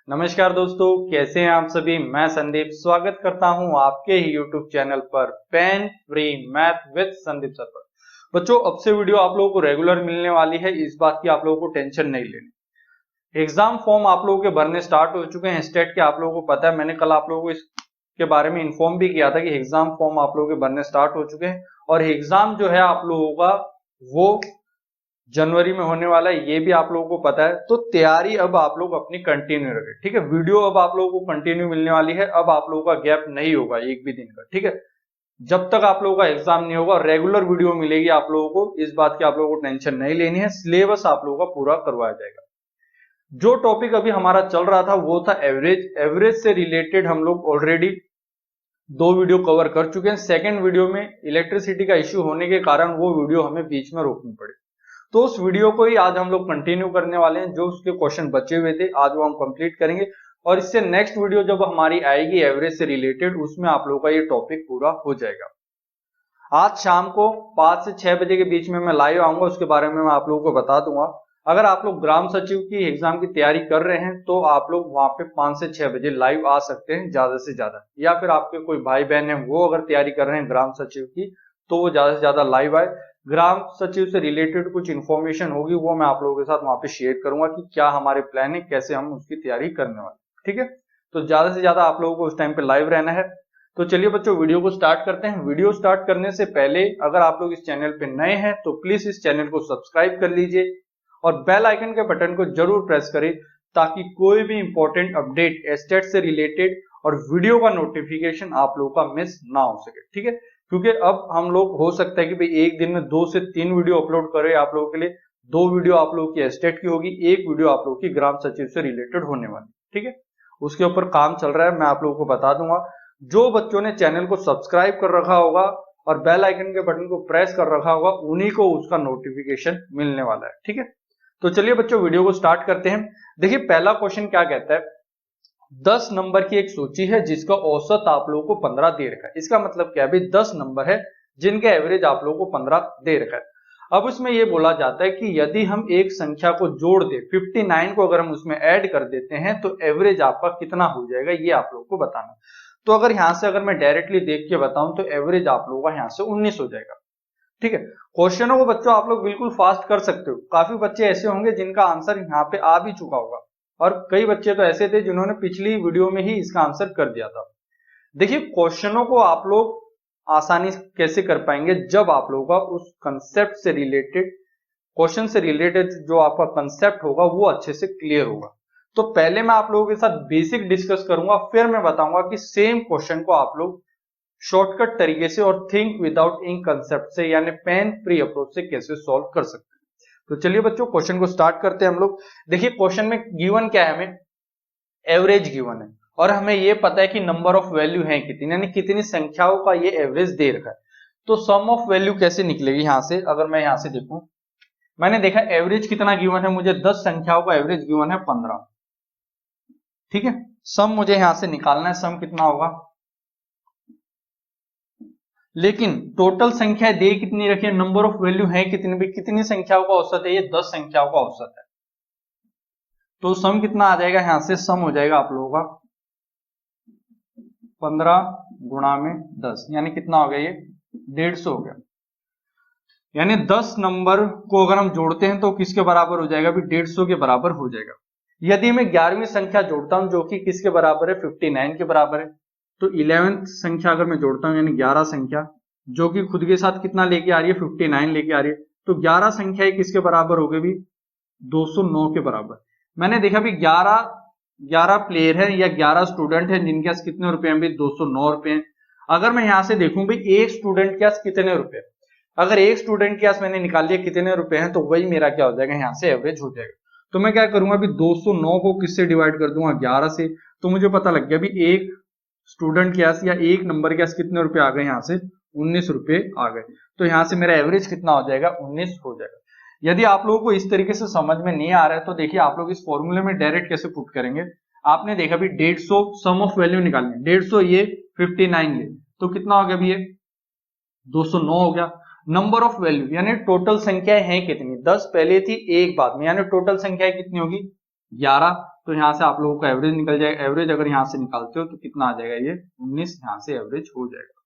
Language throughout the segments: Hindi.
नमस्कार दोस्तों, कैसे हैं आप सभी। मैं संदीप स्वागत करता हूं आपके ही यूट्यूब चैनल पर pain free math with Sandeep sir पर। बच्चों, अब से वीडियो आप लोगों को रेगुलर मिलने वाली है, इस बात की आप लोगों को टेंशन नहीं लेनी। एग्जाम फॉर्म आप लोगों के भरने स्टार्ट हो चुके हैं स्टेट के, आप लोगों को पता है। मैंने कल आप लोगों को इसके बारे में इन्फॉर्म भी किया था कि एग्जाम फॉर्म आप लोगों के भरने स्टार्ट हो चुके हैं और एग्जाम जो है आप लोगों का वो जनवरी में होने वाला है, ये भी आप लोगों को पता है। तो तैयारी अब आप लोग अपनी कंटिन्यू रखें, ठीक है। वीडियो अब आप लोगों को कंटिन्यू मिलने वाली है, अब आप लोगों का गैप नहीं होगा एक भी दिन का, ठीक है। जब तक आप लोगों का एग्जाम नहीं होगा रेगुलर वीडियो मिलेगी आप लोगों को, इस बात की आप लोगों को टेंशन नहीं लेनी है। सिलेबस आप लोगों का पूरा करवाया जाएगा। जो टॉपिक अभी हमारा चल रहा था वो था एवरेज। एवरेज से रिलेटेड हम लोग ऑलरेडी 2 वीडियो कवर कर चुके हैं। सेकेंड वीडियो में इलेक्ट्रिसिटी का इश्यू होने के कारण वो वीडियो हमें बीच में रोकनी पड़ी, तो उस वीडियो को ही आज हम लोग कंटिन्यू करने वाले हैं। जो उसके क्वेश्चन बचे हुए थे आज वो हम कंप्लीट करेंगे और इससे नेक्स्ट वीडियो जब हमारी आएगी एवरेज से रिलेटेड, उसमें आप लोगों का ये टॉपिक पूरा हो जाएगा। आज शाम को 5 से 6 बजे के बीच में मैं लाइव आऊंगा, उसके बारे में मैं आप लोगों को बता दूंगा। अगर आप लोग ग्राम सचिव की एग्जाम की तैयारी कर रहे हैं तो आप लोग वहां पे 5 से 6 बजे लाइव आ सकते हैं ज्यादा से ज्यादा, या फिर आपके कोई भाई बहन है वो अगर तैयारी कर रहे हैं ग्राम सचिव की तो वो ज्यादा से ज्यादा लाइव आए। ग्राम सचिव से रिलेटेड कुछ इंफॉर्मेशन होगी वो मैं आप लोगों के साथ वहां पे शेयर करूंगा कि क्या हमारे प्लान है, कैसे हम उसकी तैयारी करने वाले, ठीक है। तो ज्यादा से ज्यादा आप लोगों को उस टाइम पे लाइव रहना है। तो चलिए बच्चों, वीडियो को स्टार्ट करते हैं। वीडियो स्टार्ट करने से पहले अगर आप लोग इस चैनल पे नए हैं तो प्लीज इस चैनल को सब्सक्राइब कर लीजिए और बेल आइकन के बटन को जरूर प्रेस करें ताकि कोई भी इंपॉर्टेंट अपडेट एस्टेट से रिलेटेड और वीडियो का नोटिफिकेशन आप लोगों का मिस ना हो सके, ठीक है। क्योंकि अब हम लोग हो सकता है कि भाई एक दिन में 2 से 3 वीडियो अपलोड करें आप लोगों के लिए। 2 वीडियो आप लोगों की एस्टेट की होगी, 1 वीडियो आप लोगों की ग्राम सचिव से रिलेटेड होने वाली, ठीक है। उसके ऊपर काम चल रहा है, मैं आप लोगों को बता दूंगा। जो बच्चों ने चैनल को सब्सक्राइब कर रखा होगा और बेल आइकन के बटन को प्रेस कर रखा होगा उन्हीं को उसका नोटिफिकेशन मिलने वाला है, ठीक है। तो चलिए बच्चों, वीडियो को स्टार्ट करते हैं। देखिए पहला क्वेश्चन क्या कहता है, 10 नंबर की एक सूची है जिसका औसत आप लोगों को 15 दे रखा है। इसका मतलब क्या है भाई, 10 नंबर है जिनका एवरेज आप लोगों को 15 दे रखा है। अब उसमें यह बोला जाता है कि यदि हम एक संख्या को जोड़ दे 59 को अगर हम उसमें ऐड कर देते हैं तो एवरेज आपका कितना हो जाएगा, ये आप लोगों को बताना। तो अगर यहां से अगर मैं डायरेक्टली देख के बताऊं तो एवरेज आप लोगों का यहां से 19 हो जाएगा, ठीक है। क्वेश्चनों को बच्चों आप लोग बिल्कुल फास्ट कर सकते हो। काफी बच्चे ऐसे होंगे जिनका आंसर यहाँ पे आ भी चुका होगा और कई बच्चे तो ऐसे थे जिन्होंने पिछली वीडियो में ही इसका आंसर कर दिया था। देखिए क्वेश्चनों को आप लोग आसानी कैसे कर पाएंगे, जब आप लोगों का उस कंसेप्ट से रिलेटेड, क्वेश्चन से रिलेटेड जो आपका कंसेप्ट होगा वो अच्छे से क्लियर होगा। तो पहले मैं आप लोगों के साथ बेसिक डिस्कस करूंगा, फिर मैं बताऊंगा कि सेम क्वेश्चन को आप लोग शॉर्टकट तरीके से और थिंक विदाउट इंक कंसेप्ट से यानी पेन फ्री अप्रोच से कैसे सॉल्व कर सकते हैं। तो चलिए बच्चों, क्वेश्चन को स्टार्ट करते हैं हम लोग। देखिए क्वेश्चन में गिवन क्या है, हमें एवरेज गिवन है और हमें यह पता है कि नंबर ऑफ वैल्यू है कितनी, यानी कितनी संख्याओं का ये एवरेज दे रखा है। तो सम ऑफ वैल्यू कैसे निकलेगी यहां से, अगर मैं यहां से देखूं, मैंने देखा एवरेज कितना गिवन है, मुझे 10 संख्याओं का एवरेज गिवन है 15, ठीक है। सम मुझे यहां से निकालना है, सम कितना होगा, लेकिन टोटल संख्या दे कितनी रखी है, नंबर ऑफ वैल्यू है कितनी भी, कितनी संख्याओं का औसत है, ये 10 संख्याओं का औसत है। तो सम कितना आ जाएगा, यहां से सम हो जाएगा आप लोगों का 15 गुणा में 10, यानी कितना हो गया, ये 150 हो गया। यानी 10 नंबर को अगर हम जोड़ते हैं तो किसके बराबर हो जाएगा, भी 150 के बराबर हो जाएगा। यदि मैं 11वीं संख्या जोड़ता हूं जो कि किसके बराबर है, 59 के बराबर है, तो 11th संख्या अगर मैं जोड़ता हूं यानी 11 संख्या जो कि खुद के साथ कितना लेके आ रही है, 59 लेके आ रही है, तो 11 संख्या किसके बराबर हो गई भी, 209 के बराबर। मैंने देखा भी 11 प्लेयर है या 11 स्टूडेंट है जिनके पास कितने रुपए हैं भी, 209 रुपए हैं। अगर मैं यहां से देखूं भाई एक स्टूडेंट के पास कितने रुपए, अगर एक स्टूडेंट के पास मैंने निकाल लिया कितने रुपए हैं तो वही मेरा क्या हो जाएगा, यहां से एवरेज हो जाएगा। तो मैं क्या करूंगा अभी, 209 को किससे डिवाइड कर दूंगा, 11 से। तो मुझे पता लग गया अभी एक स्टूडेंट के पास या एक नंबर के पास कितने रुपए आ गए, यहां से 19 रुपए आ गए। तो यहां से मेरा एवरेज कितना हो जाएगा, 19 हो जाएगा। यदि आप लोगों को इस तरीके से समझ में नहीं आ रहा है तो देखिए आप लोग इस फॉर्मूले में डायरेक्ट कैसे पुट करेंगे। आपने देखा भी 150 सम ऑफ वैल्यू निकालनी, 150 ये 59 ये, तो कितना हो गया भी, ये 209 हो गया। नंबर ऑफ वैल्यू यानी टोटल संख्याएं हैं कितनी, 10 पहले थी एक बाद में, यानी टोटल संख्याएं कितनी होगी 11। तो यहाँ से आप लोगों का एवरेज निकल जाएगा। एवरेज अगर यहाँ से निकालते हो तो कितना आ जाएगा, ये 19 यहाँ से एवरेज हो जाएगा।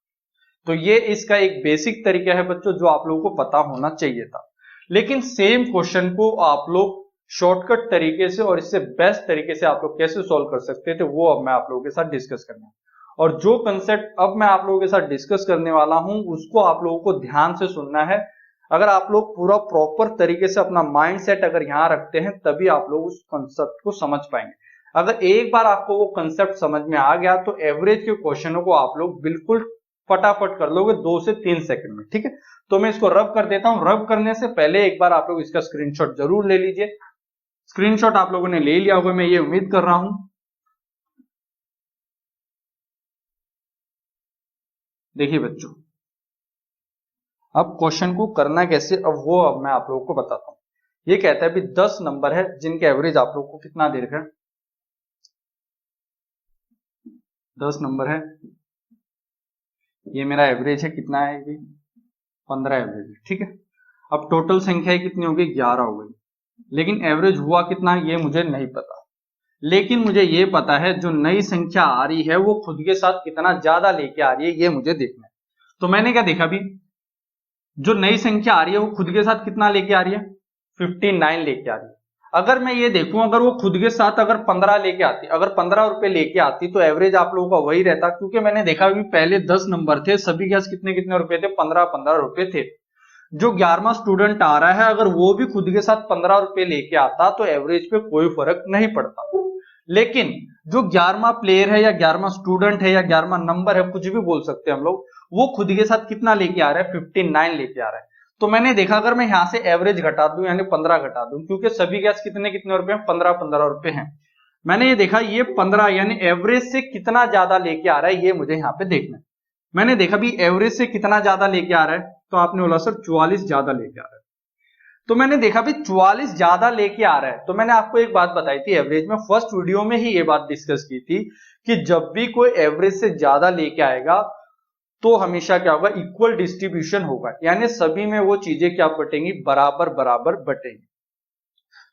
तो ये इसका एक बेसिक तरीका है बच्चों, जो आप लोगों को पता होना चाहिए था। लेकिन सेम क्वेश्चन को आप लोग शॉर्टकट तरीके से और इससे बेस्ट तरीके से आप लोग कैसे सॉल्व कर सकते थे, वो अब मैं आप लोगों के साथ डिस्कस करना। और जो कंसेप्ट अब मैं आप लोगों के साथ डिस्कस करने वाला हूं, उसको आप लोगों को ध्यान से सुनना है। अगर आप लोग पूरा प्रॉपर तरीके से अपना माइंड सेट अगर यहाँ रखते हैं, तभी आप लोग उस कंसेप्ट को समझ पाएंगे। अगर एक बार आपको वो कंसेप्ट समझ में आ गया, तो एवरेज के क्वेश्चनों को आप लोग बिल्कुल फटाफट कर लोगे 2 से 3 सेकंड में, ठीक है। तो मैं इसको रब कर देता हूं। रब करने से पहले एक बार आप लोग इसका स्क्रीनशॉट जरूर ले लीजिए। स्क्रीनशॉट आप लोगों ने ले लिया होगा, मैं ये उम्मीद कर रहा हूं। देखिए बच्चों, अब क्वेश्चन को करना कैसे, अब मैं आप लोगों को बताता हूं। ये कहता है भी 10 नंबर है जिनके एवरेज आप लोगों को कितना दे रखा है, 10 नंबर है। ये मेरा एवरेज है, कितना है ये 15 एवरेज है, ठीक है। अब टोटल संख्या कितनी होगी, 11 हो गई। लेकिन एवरेज हुआ कितना ये मुझे नहीं पता। लेकिन मुझे ये पता है जो नई संख्या आ रही है वो खुद के साथ कितना ज्यादा लेके आ रही है, ये मुझे देखना है। तो मैंने क्या देखा भी, जो नई संख्या आ रही है वो खुद के साथ कितना लेके आ रही है, 59 लेके आ रही है। अगर मैं ये देखूं, अगर वो खुद के साथ अगर 15 लेके आती, अगर 15 रुपए लेके आती, तो एवरेज आप लोगों का वही रहता। क्योंकि मैंने देखा भी पहले 10 नंबर थे, सभी के पास कितने कितने रुपए थे, 15-15 रुपए थे। जो 11वां स्टूडेंट आ रहा है, अगर वो भी खुद के साथ 15 रुपए लेके आता, तो एवरेज पे कोई फर्क नहीं पड़ता। लेकिन जो 11वां प्लेयर है या 11वां स्टूडेंट है या 11वां नंबर है, कुछ भी बोल सकते हैं हम लोग, वो खुद के साथ कितना लेके आ रहा है, 59 लेके आ रहा है। तो मैंने देखा अगर मैं यहां से एवरेज घटा दूं, यानी 15 घटा दूं, क्योंकि सभी गैस कितने कितने रुपए हैं, 15-15 रुपए हैं। मैंने ये देखा ये 15 यानी एवरेज से कितना ज्यादा लेके आ रहा है, ये मुझे यहाँ पे देखना है। मैंने देखा भी एवरेज से कितना ज्यादा लेके आ रहा है, तो आपने बोला सर 44 ज्यादा लेके आ रहा है। तो मैंने देखा भी 44 ज्यादा लेके आ रहा है। तो मैंने आपको एक बात बताई थी एवरेज में, फर्स्ट वीडियो में ही ये बात डिस्कस की थी कि जब भी कोई एवरेज से ज्यादा लेके आएगा, तो हमेशा क्या होगा, इक्वल डिस्ट्रीब्यूशन होगा, यानी सभी में वो चीजें क्या बटेंगी, बराबर बराबर बटेंगी।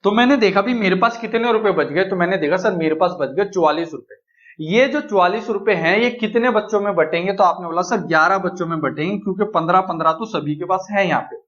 तो मैंने देखा भी मेरे पास कितने रुपए बच गए, तो मैंने देखा सर मेरे पास बच गए 44 रुपए। ये जो 44 रुपए हैं, ये कितने बच्चों में बटेंगे, तो आपने बोला सर 11 बच्चों में बटेंगे, क्योंकि 15-15 तो सभी के पास है। यहाँ पे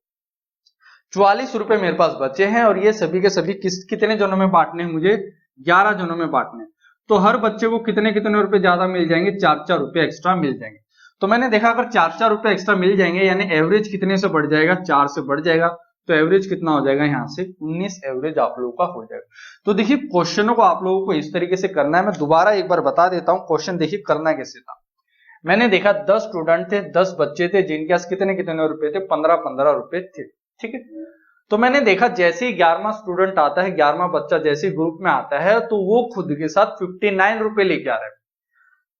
44 रुपए मेरे पास बचे हैं, और ये सभी के सभी कितने जनों में बांटने हैं, मुझे 11 जनों में बांटने हैं। तो हर बच्चे को कितने कितने रुपए ज्यादा मिल जाएंगे, 4-4 रुपए एक्स्ट्रा मिल जाएंगे। तो मैंने देखा अगर 4-4 रुपए एक्स्ट्रा मिल जाएंगे, यानी एवरेज कितने से बढ़ जाएगा, 4 से बढ़ जाएगा। तो एवरेज कितना हो जाएगा, यहाँ से 19 एवरेज आप लोगों का हो जाएगा। तो देखिए क्वेश्चनों को आप लोगों को इस तरीके से करना है। मैं दोबारा एक बार बता देता हूँ क्वेश्चन, देखिए करना कैसे था। मैंने देखा 10 स्टूडेंट थे, 10 बच्चे थे, जिनके पास कितने कितने रुपए थे, 15-15 रुपए थे, ठीक है। तो मैंने देखा जैसे ही 11वां स्टूडेंट आता है, 11वां बच्चा जैसे ग्रुप में आता है, तो वो खुद के साथ 59 रुपए लेके आ रहा है।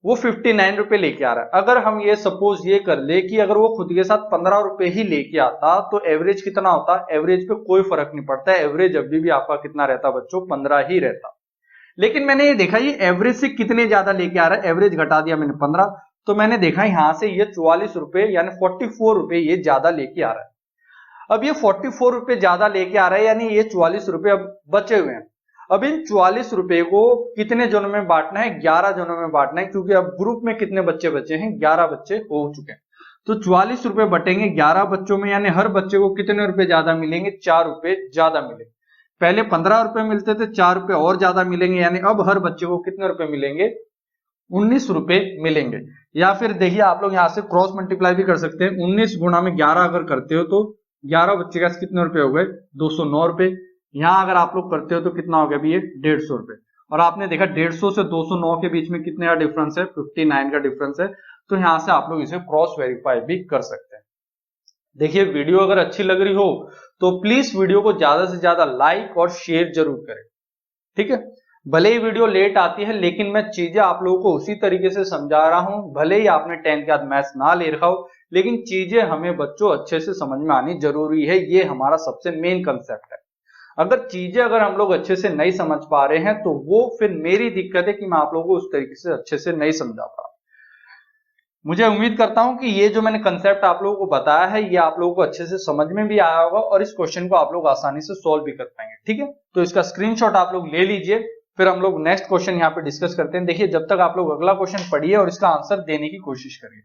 वो 59 रुपए लेके आ रहा है। अगर हम ये सपोज ये कर ले कि अगर वो खुद के साथ 15 रुपए ही लेके आता, तो एवरेज कितना होता, एवरेज पे कोई फर्क नहीं पड़ता, एवरेज अभी भी आपका कितना रहता बच्चों, 15 ही रहता। लेकिन मैंने ये देखा ये एवरेज से कितने ज्यादा लेके आ रहा है, एवरेज घटा दिया मैंने 15, तो मैंने देखा यहां से ये 44 रुपए यानी 44 रुपए ये ज्यादा लेके आ रहा है। अब ये 44 रुपए ज्यादा लेके आ रहा है, यानी ये 44 रुपए अब बचे हुए हैं। अब इन 44 रुपए को कितने जनों में बांटना है, 11 जनों में बांटना है, क्योंकि अब ग्रुप में कितने बच्चे बचे हैं, 11 बच्चे हो चुके हैं। तो 44 रुपए बटेंगे 11 बच्चों में, यानी हर बच्चे को कितने रुपए ज्यादा मिलेंगे, 4 रुपए ज्यादा मिलेंगे। पहले 15 रुपए मिलते थे, 4 रुपए और ज्यादा मिलेंगे, यानी अब हर बच्चे को कितने रुपए मिलेंगे, 19 रुपए मिलेंगे। या फिर देखिए आप लोग यहाँ से क्रॉस मल्टीप्लाई भी कर सकते हैं, 19 गुणा में 11 अगर करते हो तो 11 बच्चे का कितने रुपए हो गए, 209 रुपए। यहां अगर आप लोग करते हो तो कितना हो गया भी, ये 150 रुपए। और आपने देखा 150 से 209 के बीच में कितने का डिफरेंस है, 59 का डिफरेंस है। तो यहां से आप लोग इसे क्रॉस वेरीफाई भी कर सकते हैं। देखिए वीडियो अगर अच्छी लग रही हो तो प्लीज वीडियो को ज्यादा से ज्यादा लाइक और शेयर जरूर करें, ठीक है। भले ही वीडियो लेट आती है, लेकिन मैं चीजें आप लोगों को उसी तरीके से समझा रहा हूं। भले ही आपने 10 के बाद मैथ्स ना ले रखा हो, लेकिन चीजें हमें बच्चों अच्छे से समझ में आनी जरूरी है, ये हमारा सबसे मेन कंसेप्ट है। अगर हम लोग अच्छे से नहीं समझ पा रहे हैं, तो वो फिर मेरी दिक्कत है कि मैं आप लोगों को उस तरीके से अच्छे से नहीं समझा पा रहा। मुझे उम्मीद करता हूं कि ये जो मैंने कंसेप्ट आप लोगों को बताया है, ये आप लोगों को अच्छे से समझ में भी आया होगा, और इस क्वेश्चन को आप लोग आसानी से सोल्व भी कर पाएंगे, ठीक है। तो इसका स्क्रीनशॉट आप लोग ले लीजिए, फिर हम लोग नेक्स्ट क्वेश्चन यहाँ पे डिस्कस करते हैं। देखिए जब तक आप लोग अगला क्वेश्चन पढ़िए और इसका आंसर देने की कोशिश करिए,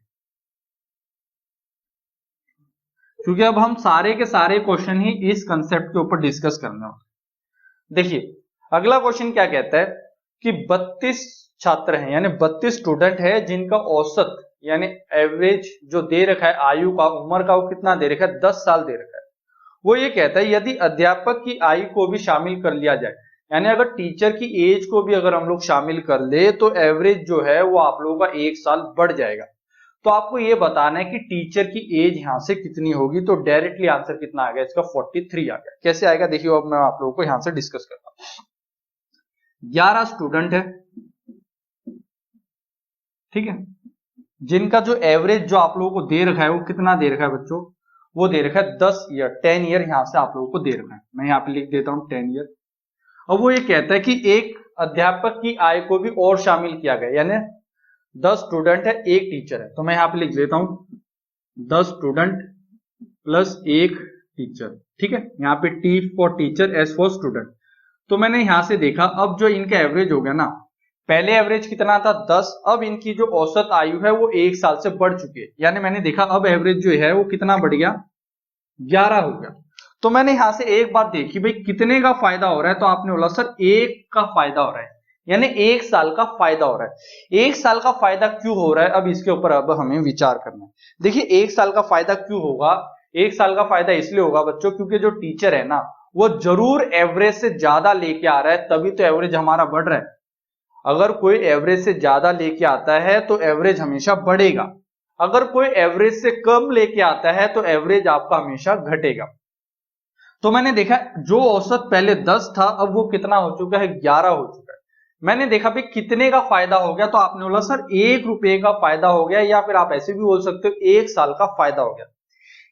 क्योंकि अब हम सारे के सारे क्वेश्चन ही इस कंसेप्ट के ऊपर डिस्कस करने वाले। देखिए अगला क्वेश्चन क्या कहता है कि 32 छात्र हैं, यानी 32 स्टूडेंट है जिनका औसत यानी एवरेज जो दे रखा है आयु का, उम्र का, वो कितना दे रखा है, 10 साल दे रखा है। वो ये कहता है यदि अध्यापक की आयु को भी शामिल कर लिया जाए, यानी अगर टीचर की एज को भी अगर हम लोग शामिल कर ले तो एवरेज जो है वो आप लोगों का 1 साल बढ़ जाएगा। तो आपको ये बताना है कि टीचर की एज यहां से कितनी होगी। तो डायरेक्टली आंसर कितना आ गया इसका, 43 आ गया। कैसे आएगा देखिए, अब मैं आप लोगों को यहां से डिस्कस करता हूं। 11 स्टूडेंट है, ठीक है, जिनका जो एवरेज जो आप लोगों को दे रखा है वो कितना दे रखा है बच्चों, वो दे रखा है 10 ईयर, 10 ईयर यहां से आप लोगों को दे रखा है। मैं यहां पे लिख देता हूं 10 ईयर। अब वो ये कहता है कि एक अध्यापक की आय को भी और शामिल किया गया, यानी 10 स्टूडेंट है, एक टीचर है। तो मैं यहां पे लिख देता हूं 10 स्टूडेंट प्लस एक टीचर, ठीक है। यहाँ पे T for teacher, S for student. तो मैंने यहां से देखा अब जो इनका एवरेज हो गया ना, पहले एवरेज कितना था 10, अब इनकी जो औसत आयु है वो 1 साल से बढ़ चुकी है। यानी मैंने देखा अब एवरेज जो है वो कितना बढ़ गया, 11 हो गया। तो मैंने यहां से एक बात देखी भाई कितने का फायदा हो रहा है, तो आपने बोला सर 1 का फायदा हो रहा है, यानी 1 साल का फायदा हो रहा है। 1 साल का फायदा क्यों हो रहा है, अब इसके ऊपर अब हमें विचार करना है। देखिए 1 साल का फायदा क्यों होगा, 1 साल का फायदा इसलिए होगा बच्चों क्योंकि जो टीचर है ना वो जरूर एवरेज से ज्यादा लेके आ रहा है, तभी तो एवरेज हमारा बढ़ रहा है। अगर कोई एवरेज से ज्यादा लेके आता है तो एवरेज हमेशा बढ़ेगा, अगर कोई एवरेज से कम लेके आता है तो एवरेज आपका हमेशा घटेगा। तो मैंने देखा जो औसत पहले 10 था अब वो कितना हो चुका है, 11 हो चुका है। मैंने देखा भाई कितने का फायदा हो गया, तो आपने बोला सर 1 रुपए का फायदा हो गया, या फिर आप ऐसे भी बोल सकते हो 1 साल का फायदा हो गया।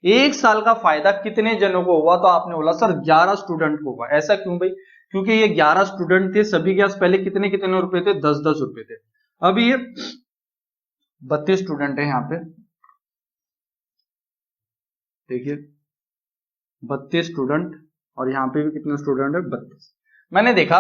1 साल का फायदा कितने जनों को हुआ, तो आपने बोला सर 11 स्टूडेंट को हुआ। ऐसा क्यों भाई, क्योंकि ये 11 स्टूडेंट थे, सभी के पास पहले कितने कितने रुपए थे, 10-10 रुपए थे। अब ये 32 स्टूडेंट है यहाँ पे, देखिए 32 स्टूडेंट, और यहाँ पे भी कितने स्टूडेंट है, 32। मैंने देखा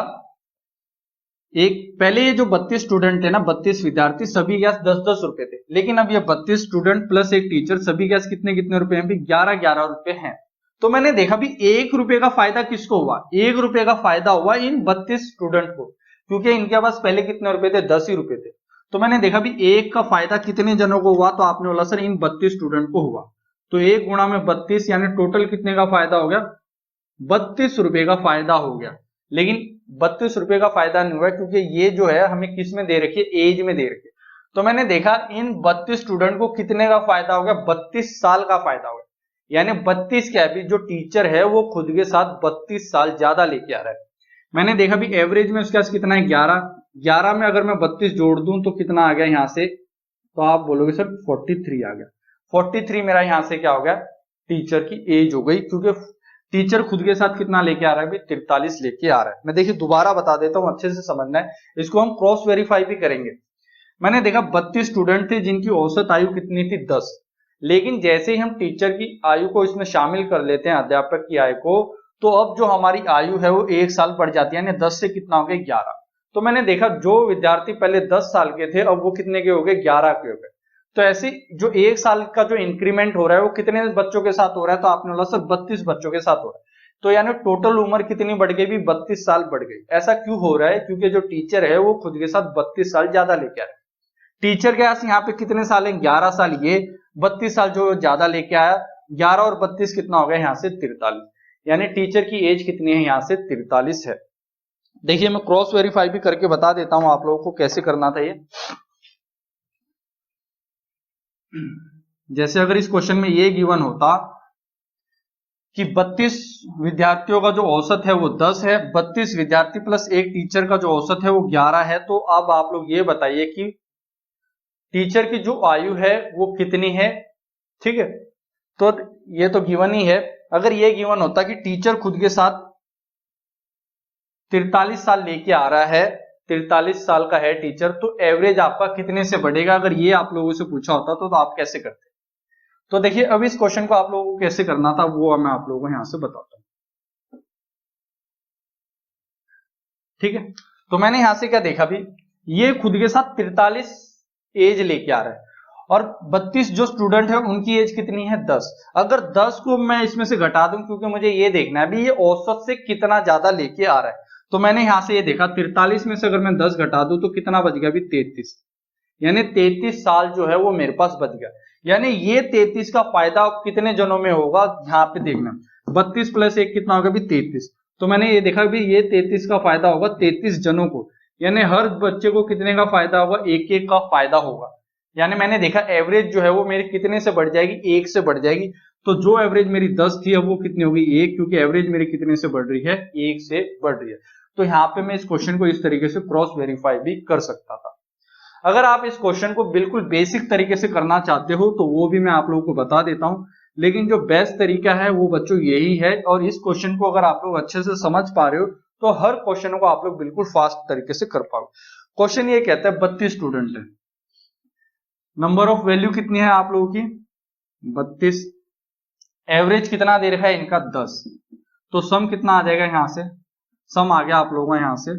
एक पहले ये जो 32 स्टूडेंट थे ना, 32 विद्यार्थी, सभी के पास 10-10 रुपए थे, लेकिन अब ये 32 स्टूडेंट प्लस एक टीचर, सभी के पास कितने कितने रुपए हैं, 11-11 रुपए हैं। तो मैंने देखा भी 1 रुपए का फायदा किसको हुआ, 1 रुपए का फायदा हुआ इन 32 स्टूडेंट को, क्योंकि इनके पास पहले कितने रुपए थे, 10 ही रुपए थे। तो मैंने देखा भी 1 का फायदा कितने जनों को हुआ, तो आपने बोला सर इन 32 स्टूडेंट को हुआ। तो 1 गुणा में 32, यानी टोटल कितने का फायदा हो गया, 32 रुपए का फायदा हो गया। लेकिन 32 रुपए का फायदा नहीं हुआ क्योंकि ये जो है हमें किस में दे रखी है, एज में दे रखी है। तो मैंने देखा इन 32 स्टूडेंट को कितने का फायदा हो गया, 32 साल का फायदा हो गया। यानी 32 क्या है, जो टीचर है वो खुद के साथ 32 साल ज्यादा लेके आ रहा है। मैंने देखा भी एवरेज में उसके पास कितना है, 11 में अगर मैं 32 जोड़ दूं तो कितना आ गया यहां से, तो आप बोलोगे सर 43 आ गया। 43 मेरा यहां से क्या हो गया, टीचर की एज हो गई, क्योंकि टीचर खुद के साथ कितना लेके आ रहा है, 43 लेके आ रहा है। मैं देखिए दोबारा बता देता हूं, अच्छे से समझना है, इसको हम क्रॉस वेरीफाई भी करेंगे। मैंने देखा 32 स्टूडेंट थे जिनकी औसत आयु कितनी थी, 10, लेकिन जैसे ही हम टीचर की आयु को इसमें शामिल कर लेते हैं, अध्यापक की आयु को, तो अब जो हमारी आयु है वो 1 साल बढ़ जाती है, यानी 10 से कितना हो गया, 11। तो मैंने देखा जो विद्यार्थी पहले 10 साल के थे अब वो कितने के हो गए, 11 के हो गए। तो ऐसे जो 1 साल का जो इंक्रीमेंट हो रहा है वो कितने बच्चों के साथ हो रहा है, तो आपने बोला सर 32 बच्चों के साथ हो रहा है। तो यानी टोटल उम्र कितनी बढ़ गई, भी 32 साल बढ़ गई। ऐसा क्यों हो रहा है, क्योंकि जो टीचर है वो खुद के साथ 32 साल ज्यादा लेके आ रहा है। टीचर के पास यहाँ पे कितने साल है, 11 साल, ये 32 साल जो ज्यादा लेके आया, 11 और 32 कितना हो गया यहाँ से 43, यानी टीचर की एज कितनी है, यहाँ से 43 है। देखिए मैं क्रॉस वेरीफाई भी करके बता देता हूं आप लोगों को कैसे करना था ये। जैसे अगर इस क्वेश्चन में ये गिवन होता कि 32 विद्यार्थियों का जो औसत है वो 10 है, 32 विद्यार्थी प्लस एक टीचर का जो औसत है वो 11 है, तो अब आप लोग ये बताइए कि टीचर की जो आयु है वो कितनी है, ठीक है। तो ये तो गिवन ही है। अगर ये गिवन होता कि टीचर खुद के साथ 43 साल लेके आ रहा है, 43 साल का है टीचर, तो एवरेज आपका कितने से बढ़ेगा, अगर ये आप लोगों से पूछा होता तो आप कैसे करते। तो देखिए अब इस क्वेश्चन को आप लोगों को कैसे करना था वो मैं आप लोगों को यहां से बताता हूं, ठीक है। तो मैंने यहां से क्या देखा भी, ये खुद के साथ 43 एज लेके आ रहा है और 32 जो स्टूडेंट है उनकी एज कितनी है 10। अगर 10 को मैं इसमें से घटा दूं, क्योंकि मुझे ये देखना है भी ये औसत से कितना ज्यादा लेके आ रहा है, तो मैंने यहां से ये देखा 43 में से अगर मैं 10 घटा दूं तो कितना बच गया भी 33, यानी 33 साल जो है वो मेरे पास बच गया। यानी ये 33 का फायदा कितने जनों में होगा, यहाँ पे देखना 32 प्लस 1 कितना होगा भी 33। तो मैंने ये देखा भी ये 33 का फायदा होगा 33 जनों को, यानी हर बच्चे को कितने का फायदा होगा, एक एक का फायदा होगा। यानी मैंने देखा एवरेज जो है वो मेरी कितने से बढ़ जाएगी, 1 से बढ़ जाएगी। तो जो एवरेज मेरी 10 थी अब वो कितनी होगी 1, क्योंकि एवरेज मेरी कितने से बढ़ रही है 1 से बढ़ रही है। तो यहाँ पे मैं इस क्वेश्चन को इस तरीके से क्रॉस वेरीफाई भी कर सकता था। अगर आप इस क्वेश्चन को बिल्कुल बेसिक तरीके से करना चाहते हो तो वो भी मैं आप लोगों को बता देता हूं, लेकिन जो बेस्ट तरीका है वो बच्चों यही है। और इस क्वेश्चन को अगर आप लोग अच्छे से समझ पा रहे हो तो हर क्वेश्चन को आप लोग बिल्कुल फास्ट तरीके से कर पाओ। क्वेश्चन ये कहता है 32 स्टूडेंट है, नंबर ऑफ वैल्यू कितनी है आप लोगों की 32, एवरेज कितना दे रखा है इनका 10, तो सम कितना आ जाएगा, यहां से सम आ गया आप लोगों का यहां से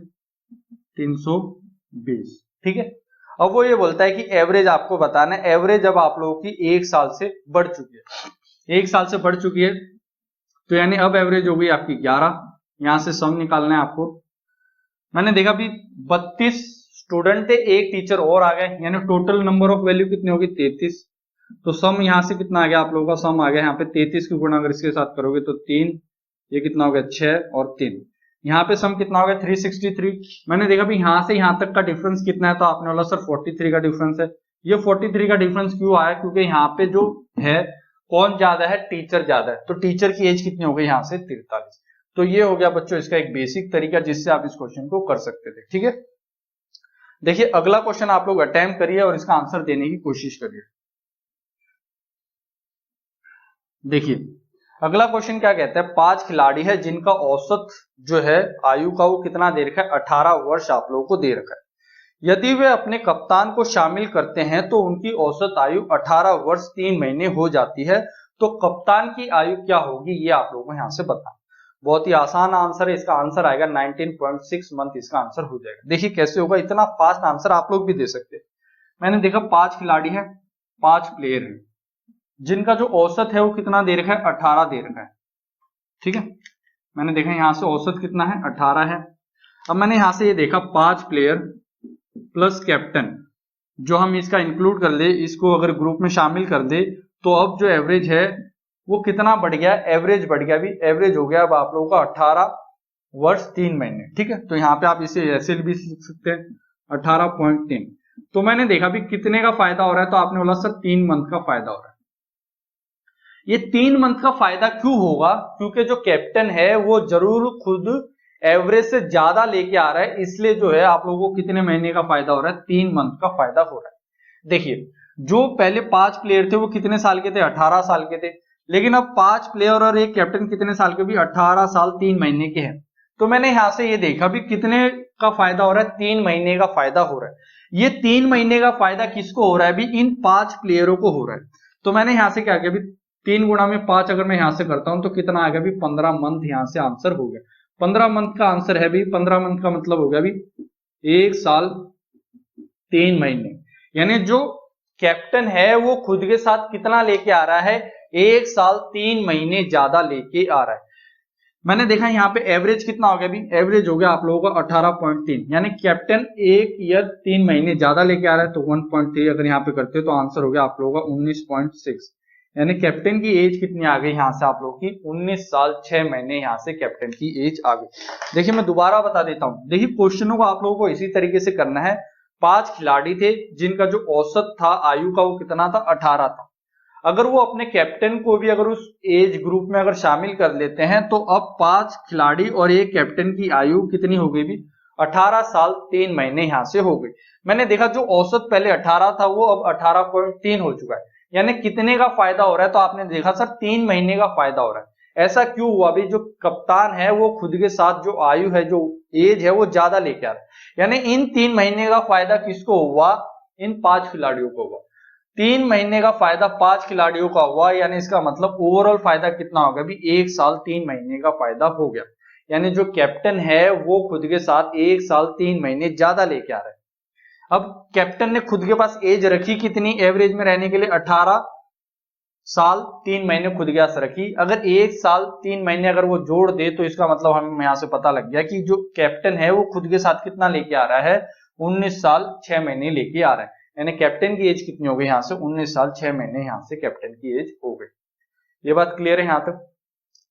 320। ठीक है, अब वो ये बोलता है कि एवरेज आपको बताना है, एवरेज अब आप लोगों की 1 साल से बढ़ चुकी है, 1 साल से बढ़ चुकी है, तो यानी अब एवरेज हो गई आपकी 11। यहां से सम निकालना है आपको। मैंने देखा भी 32 स्टूडेंट थे, एक टीचर और आ गए, यानी टोटल नंबर ऑफ वैल्यू कितनी होगी 33। तो सम यहां से कितना आ गया आप लोगों का, सम आ गया यहाँ पे 33 की गुणा अगर इसके साथ करोगे तो 3, ये कितना हो गया 6 और 3, यहाँ पे सम कितना हो गया 363। मैंने देखा भी यहां से यहां तक का डिफरेंस कितना है, तो आपने बोला सर 43 का डिफरेंस है। ये 43 का डिफरेंस क्यों आया, क्योंकि यहाँ पे जो है कौन ज्यादा है, टीचर ज्यादा है, तो टीचर की एज कितनी हो गई यहाँ से 43। तो ये हो गया बच्चों इसका एक बेसिक तरीका जिससे आप इस क्वेश्चन को कर सकते थे। ठीक है, देखिए अगला क्वेश्चन आप लोग अटेम्प्ट करिए और इसका आंसर देने की कोशिश करिए। देखिए अगला क्वेश्चन क्या कहता है, 5 खिलाड़ी है जिनका औसत जो है आयु का वो कितना दे रखा है 18 वर्ष आप लोगों को दे रखा है। यदि वे अपने कप्तान को शामिल करते हैं तो उनकी औसत आयु 18 वर्ष 3 महीने हो जाती है, तो कप्तान की आयु क्या होगी ये आप लोगों को यहां से बताना। बहुत ही आसान आंसर है, इसका आंसर आएगा 19.6 मंथ, इसका आंसर हो जाएगा। देखिए कैसे होगा, इतना फास्ट आंसर आप लोग भी दे सकते हैं। मैंने देखा 5 खिलाड़ी है, 5 प्लेयर है, जिनका जो औसत है वो कितना दे रखा है 18 दे रखा है। ठीक है, मैंने देखा यहां से औसत कितना है 18 है। अब मैंने यहां से ये देखा 5 प्लेयर प्लस कैप्टन, जो हम इसका इंक्लूड कर ले, इसको अगर ग्रुप में शामिल कर दे तो अब जो एवरेज है वो कितना बढ़ गया, एवरेज बढ़ गया। भी एवरेज हो गया अब आप लोगों का 18 वर्ष 3 महीने। ठीक है, तो यहाँ पे आप इसे ऐसे भी लिख सकते हैं 18.3। तो मैंने देखा भी कितने का फायदा हो रहा है, तो आपने बोला सर 3 मंथ का फायदा हो रहा है। ये 3 मंथ का फायदा क्यों होगा, क्योंकि जो कैप्टन है वो जरूर खुद एवरेज से ज्यादा लेके आ रहा है, इसलिए जो है आप लोगों को कितने महीने का फायदा हो रहा है 3 मंथ का फायदा हो रहा है। देखिए जो पहले 5 प्लेयर थे वो कितने साल के थे 18 साल के थे, लेकिन अब 5 प्लेयर और एक कैप्टन कितने साल के भी 18 साल 3 महीने के हैं। तो मैंने यहां से ये देखा भी कितने का फायदा हो रहा है, 3 महीने का फायदा हो रहा है। ये 3 महीने का फायदा किसको हो रहा है, भी इन 5 प्लेयरों को हो रहा है। तो मैंने यहां से क्या किया भी 3 गुणा में 5 अगर मैं यहां से करता हूं तो कितना आ गया भी 15 मंथ, यहां से आंसर हो गया 15 मंथ का आंसर है भी। 15 मंथ का मतलब हो गया भी 1 साल 3 महीने, यानी जो कैप्टन है वो खुद के साथ कितना लेके आ रहा है 1 साल 3 महीने ज्यादा लेके आ रहा है। मैंने देखा यहाँ पे एवरेज कितना हो गया भी, एवरेज हो गया आप लोगों का 18.3, यानी कैप्टन 1 ईयर 3 महीने ज्यादा लेके आ रहा है, तो 1.3 अगर यहाँ पे करते हो तो आंसर हो गया आप लोगों का 19.6, यानी कैप्टन की एज कितनी आ गई यहाँ से आप लोगों की 19 साल 6 महीने यहाँ से कैप्टन की एज आ गई। देखिए मैं दोबारा बता देता हूँ, देखिए क्वेश्चनों को आप लोगों को इसी तरीके से करना है। 5 खिलाड़ी थे जिनका जो औसत था आयु का वो कितना था 18 था। अगर वो अपने कैप्टन को भी अगर उस एज ग्रुप में अगर शामिल कर लेते हैं तो अब 5 खिलाड़ी और एक कैप्टन की आयु कितनी हो गई भी 18 साल 3 महीने यहां से हो गई। मैंने देखा जो औसत पहले 18 था वो अब 18.3 हो चुका है, यानी कितने का फायदा हो रहा है, तो आपने देखा सर 3 महीने का फायदा हो रहा है। ऐसा क्यों हुआ भी, जो कप्तान है वो खुद के साथ जो आयु है जो एज है वो ज्यादा लेके आ रहा है, यानी इन 3 महीने का फायदा किसको हुआ, इन 5 खिलाड़ियों को हुआ। 3 महीने का फायदा 5 खिलाड़ियों का हुआ, यानी इसका मतलब ओवरऑल फायदा कितना होगा भी 1 साल 3 महीने का फायदा हो गया। यानी जो कैप्टन है वो खुद के साथ 1 साल 3 महीने ज्यादा लेके आ रहा है। अब कैप्टन ने खुद के पास एज रखी कितनी एवरेज में रहने के लिए, 18 साल 3 महीने खुद के पास रखी। अगर 1 साल 3 महीने अगर वो जोड़ दे तो इसका मतलब हमें यहां से पता लग गया कि जो कैप्टन है वो खुद के साथ कितना लेके आ रहा है, 19 साल 6 महीने लेके आ रहा है। यानी कैप्टन की एज कितनी हो गई यहाँ से, 19 साल 6 महीने यहाँ से कैप्टन की एज हो गई। ये बात क्लियर है यहाँ तक।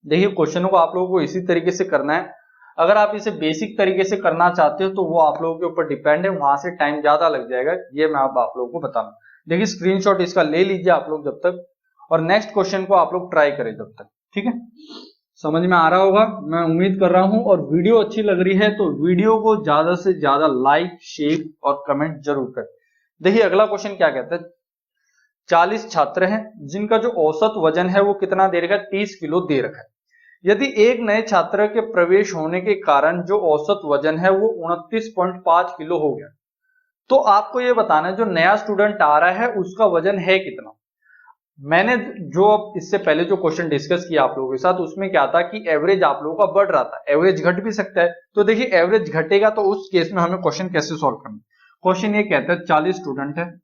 देखिए क्वेश्चनों को आप लोगों को इसी तरीके से करना है। अगर आप इसे बेसिक तरीके से करना चाहते हो तो वो आप लोगों के ऊपर डिपेंड है, वहां से टाइम ज्यादा लग जाएगा, ये मैं अब आप लोगों को बताऊं। देखिए स्क्रीनशॉट इसका ले लीजिए आप लोग जब तक, और नेक्स्ट क्वेश्चन को आप लोग ट्राई करें जब तक, ठीक है। समझ में आ रहा होगा मैं उम्मीद कर रहा हूं, और वीडियो अच्छी लग रही है तो वीडियो को ज्यादा से ज्यादा लाइक शेयर और कमेंट जरूर करें। देखिए अगला क्वेश्चन क्या कहता है, 40 छात्र हैं जिनका जो औसत वजन है वो कितना दे रखा है, 30 किलो दे रखा है। यदि एक नए छात्र के प्रवेश होने के कारण जो औसत वजन है वो 29.5 किलो हो गया, तो आपको ये बताना है जो नया स्टूडेंट आ रहा है उसका वजन है कितना। मैंने जो अब इससे पहले जो क्वेश्चन डिस्कस किया आप लोगों के साथ उसमें क्या था कि एवरेज आप लोगों का बढ़ रहा था, एवरेज घट भी सकता है। तो देखिए एवरेज घटेगा तो उस केस में हमें क्वेश्चन कैसे सॉल्व करना। क्वेश्चन ये कहता है 40 स्टूडेंट है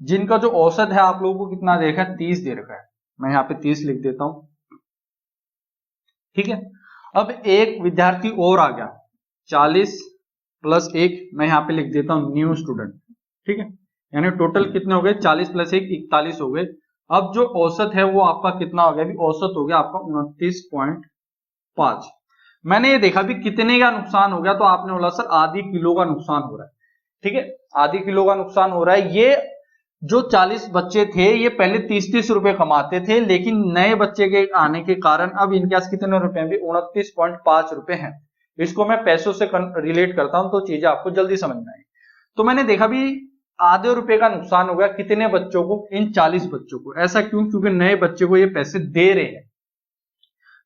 जिनका जो औसत है आप लोगों को कितना दे रखा है, 30 दे रखा है। मैं यहाँ पे 30 लिख देता हूं, ठीक है। अब एक विद्यार्थी और आ गया, 40 प्लस 1, मैं यहाँ पे लिख देता हूं न्यू स्टूडेंट, ठीक है। यानी टोटल कितने हो गए, 40 प्लस 1 41 हो गए। अब जो औसत है वो आपका कितना हो गया, अभी औसत हो गया आपका 29.5। मैंने ये देखा भी कितने का नुकसान हो गया, तो आपने बोला सर आधी किलो का नुकसान हो रहा है, ठीक है। आधी किलो का नुकसान हो रहा है। ये जो 40 बच्चे थे ये पहले 30-30 रुपए कमाते थे, लेकिन नए बच्चे के आने के कारण अब इनके पास कितने रुपए भी 29.5 रुपए हैं। इसको मैं पैसों से रिलेट करता हूं तो चीजें आपको जल्दी समझ में आएगी। तो मैंने देखा भी आधे रुपए का नुकसान हो गया कितने बच्चों को, इन 40 बच्चों को। ऐसा क्यों, क्योंकि नए बच्चे को ये पैसे दे रहे हैं।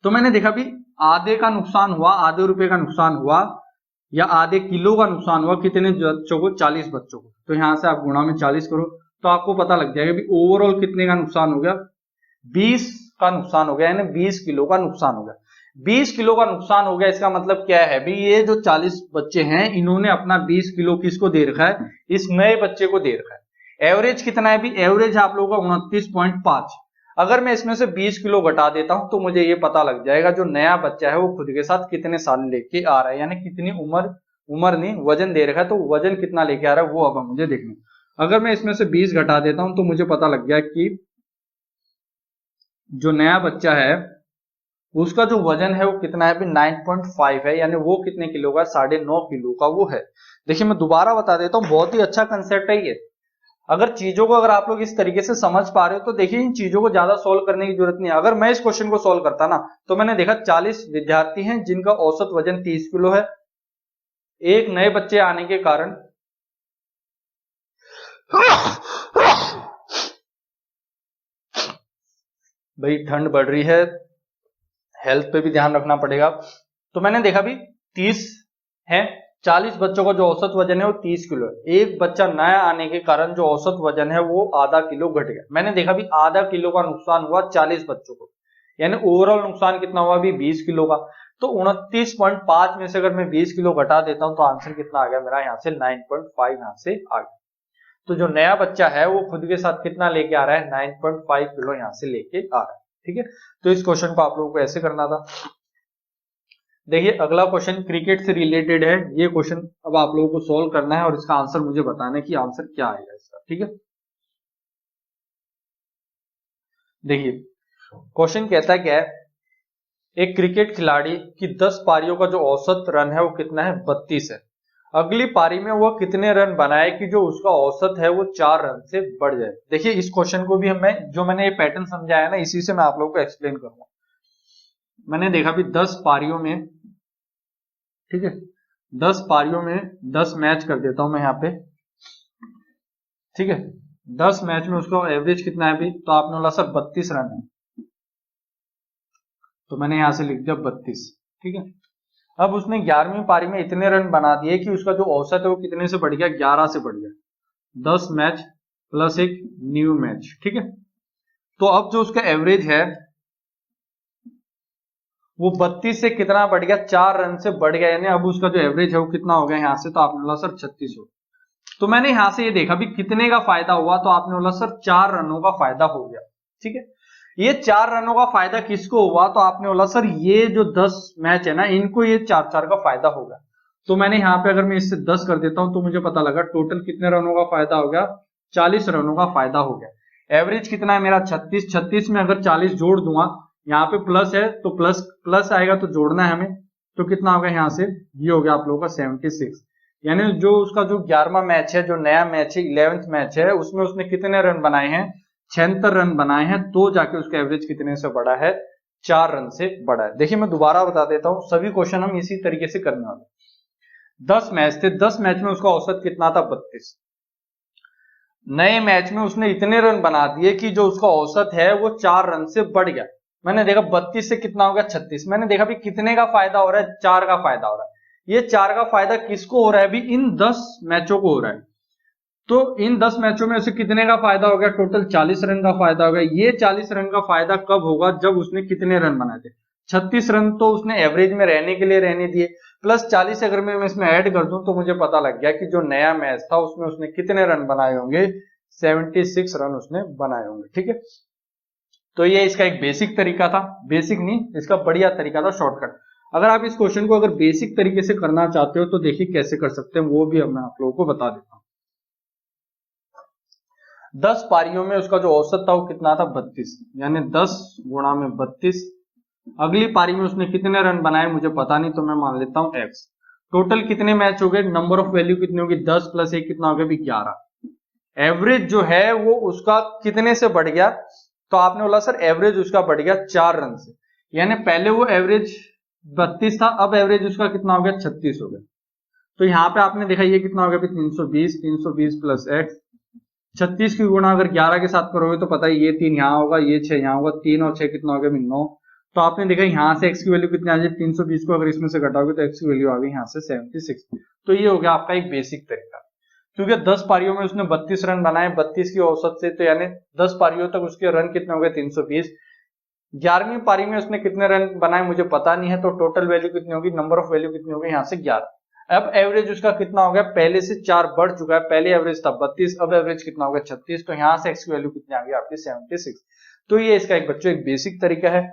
तो मैंने देखा भी आधे का नुकसान हुआ, आधे रुपए का नुकसान हुआ या आधे किलो का नुकसान हुआ कितने बच्चों को, 40 बच्चों को। तो यहां से आप गुणा में 40 करो तो आपको पता लग जाएगा भी ओवरऑल कितने का नुकसान हो गया, 20 का नुकसान हो गया, यानी 20 किलो का नुकसान हो गया। 20 किलो का नुकसान हो गया, इसका मतलब क्या है भी, ये जो 40 बच्चे हैं इन्होंने अपना 20 किलो किसको दे रखा है, इस नए बच्चे को दे रखा है। एवरेज कितना है भी, एवरेज आप लोगों का 29.5। अगर मैं इसमें से 20 किलो घटा देता हूं तो मुझे ये पता लग जाएगा जो नया बच्चा है वो खुद के साथ कितने साल लेके आ रहा है, यानी कितनी उम्र नहीं वजन दे रखा है, तो वजन कितना लेके आ रहा है वो अब मुझे देखना। अगर मैं इसमें से 20 घटा देता हूं तो मुझे पता लग गया कि जो नया बच्चा है उसका जो वजन है वो कितना है भी 9.5 है, यानी वो कितने किलो का, 9.5 किलो का वो है। देखिए मैं दोबारा बता देता हूँ, बहुत ही अच्छा कंसेप्ट है ये। अगर चीजों को अगर आप लोग इस तरीके से समझ पा रहे हो तो देखिए इन चीजों को ज्यादा सोल्व करने की जरूरत नहीं है। अगर मैं इस क्वेश्चन को सोल्व करता ना तो मैंने देखा 40 विद्यार्थी हैं जिनका औसत वजन 30 किलो है। एक नए बच्चे आने के कारण भाई ठंड बढ़ रही है, हेल्थ पे भी ध्यान रखना पड़ेगा। तो मैंने देखा भी 30 है, 40 बच्चों का जो औसत वजन है वो 30 किलो है। एक बच्चा नया आने के कारण जो औसत वजन है वो आधा किलो घट गया। मैंने देखा भी आधा किलो का नुकसान हुआ 40 बच्चों को, यानी ओवरऑल नुकसान कितना हुआ भी 20 किलो का। तो 29.5 में से अगर मैं 20 किलो घटा देता हूं तो आंसर कितना आ गया मेरा, यहाँ से 9.5 यहाँ से आ गया। तो जो नया बच्चा है वो खुद के साथ कितना लेके आ रहा है, 9.5 किलो यहाँ से लेके आ रहा है, ठीक है। तो इस क्वेश्चन को आप लोगों को ऐसे करना था। देखिए अगला क्वेश्चन क्रिकेट से रिलेटेड है। ये क्वेश्चन अब आप लोगों को सोल्व करना है और इसका आंसर मुझे बताना है कि आंसर क्या आएगा इसका, ठीक है। देखिए क्वेश्चन कहता है क्या है, एक क्रिकेट खिलाड़ी की 10 पारियों का जो औसत रन है वो कितना है, 32 है। अगली पारी में वह कितने रन बनाए कि जो उसका औसत है वो 4 रन से बढ़ जाए। देखिए इस क्वेश्चन को भी मैंने ये पैटर्न समझाया ना, इसी से मैं आप लोगों को एक्सप्लेन करूंगा। मैंने देखा भी 10 पारियों में, ठीक है, 10 पारियों में 10 मैच कर देता हूं मैं यहाँ पे, ठीक है। 10 मैच में उसका एवरेज कितना है भी, तो आपने बोला सर 32 रन है, तो मैंने यहां से लिख दिया 32, ठीक है। अब उसने 11वीं पारी में इतने रन बना दिए कि उसका जो औसत है वो कितने से बढ़ गया, 11 से बढ़ गया। 10 मैच प्लस एक न्यू मैच, ठीक है। तो अब जो उसका एवरेज है वो 32 से कितना बढ़ गया, 4 रन से बढ़ गया, यानी अब उसका जो एवरेज है वो कितना हो गया यहाँ से, तो आपने बोला सर 36 हो। तो मैंने यहां से ये देखा भी कितने का फायदा हुआ, तो आपने बोला सर 4 रनों का फायदा हो गया। ठीक है, ये 4 रनों का फायदा किसको हुआ, तो आपने बोला सर ये जो 10 मैच है ना, इनको ये 4-4 का फायदा होगा। तो मैंने यहाँ पे अगर मैं इससे 10 कर देता हूं तो मुझे पता लगा टोटल कितने रनों का फायदा हो गया, 40 रनों का फायदा हो गया। एवरेज कितना है मेरा 36, 36 में अगर 40 जोड़ दूंगा, यहाँ पे प्लस है तो प्लस प्लस आएगा तो जोड़ना है हमें, तो कितना होगा यहाँ से, ये हो गया आप लोगों का 76। यानी जो उसका जो 11वां मैच है, जो नया मैच है, 11th मैच है, उसमें उसने कितने रन बनाए हैं, 76 रन बनाए हैं, तो जाके उसका एवरेज कितने से बढ़ा है, 4 रन से बढ़ा है। देखिए मैं दोबारा बता देता हूं, सभी क्वेश्चन हम इसी तरीके से करने वाले। 10 मैच थे, 10 मैच में उसका औसत कितना था, 32। नए मैच में उसने इतने रन बना दिए कि जो उसका औसत है वो 4 रन से बढ़ गया। मैंने देखा 32 से कितना हो गया, 36। मैंने देखा भी कितने का फायदा हो रहा है, 4 का फायदा हो रहा है। ये 4 का फायदा किसको हो रहा है, भी इन 10 मैचों को हो रहा है। तो इन 10 मैचों में उसे कितने का फायदा हो गया, टोटल 40 रन का फायदा हो गया। ये 40 रन का फायदा कब होगा, जब उसने कितने रन बनाए थे, 36 रन तो उसने एवरेज में रहने के लिए रहने दिए, प्लस 40 अगर मैं इसमें ऐड कर दूं तो मुझे पता लग गया कि जो नया मैच था उसमें उसने कितने रन बनाए होंगे, 76 रन उसने बनाए होंगे। ठीक है, तो ये इसका एक बेसिक तरीका था, बेसिक नहीं इसका बढ़िया तरीका था, शॉर्टकट। अगर आप इस क्वेश्चन को अगर बेसिक तरीके से करना चाहते हो तो देखिए कैसे कर सकते हैं, वो भी अब मैं आप लोगों को बता देता हूं। 10 पारियों में उसका जो औसत था वो कितना था, 32, यानी 10 गुणा में 32। अगली पारी में उसने कितने रन बनाए मुझे पता नहीं, तो मैं मान लेता हूं x। टोटल कितने मैच हो गए, नंबर ऑफ वैल्यू कितनी होगी, 10 प्लस 1 कितना हो गया, 11। एवरेज जो है वो उसका कितने से बढ़ गया, तो आपने बोला सर एवरेज उसका बढ़ गया 4 रन से, यानी पहले वो एवरेज 32 था, अब एवरेज उसका कितना हो गया, 36 हो गया। तो यहाँ पे आपने देखा ये कितना हो गया, 320, 320 प्लस एक्स। 36 की गुणा अगर 11 के साथ करोगे तो पता है ये 3 यहाँ होगा, ये 6 यहाँ होगा, 3 और 6 कितना हो गया, 9। तो आपने देखा यहाँ से x की वैल्यू कितनी आ जाए, 320 को अगर इसमें से घटाओगे तो x की वैल्यू आ गई यहाँ से 76। तो ये हो गया आपका एक बेसिक तरीका, क्योंकि 10 पारियों में उसने 32 रन बनाए 32 की औसत से, तो यानी 10 पारियों तक उसके रन कितने हो गए, 320। 11वीं पारी में उसने कितने रन बनाए मुझे पता नहीं है, तो टोटल वैल्यू कितनी होगी, नंबर ऑफ वैल्यू कितनी होगी, यहाँ से 11। अब एवरेज उसका कितना हो गया, पहले से 4 बढ़ चुका है, पहले एवरेज था 32, अब एवरेज कितना हो गया, 36। तो यहाँ से x की वैल्यू कितनी आ गई आपकी, 76। तो ये इसका एक बच्चों एक बेसिक तरीका है।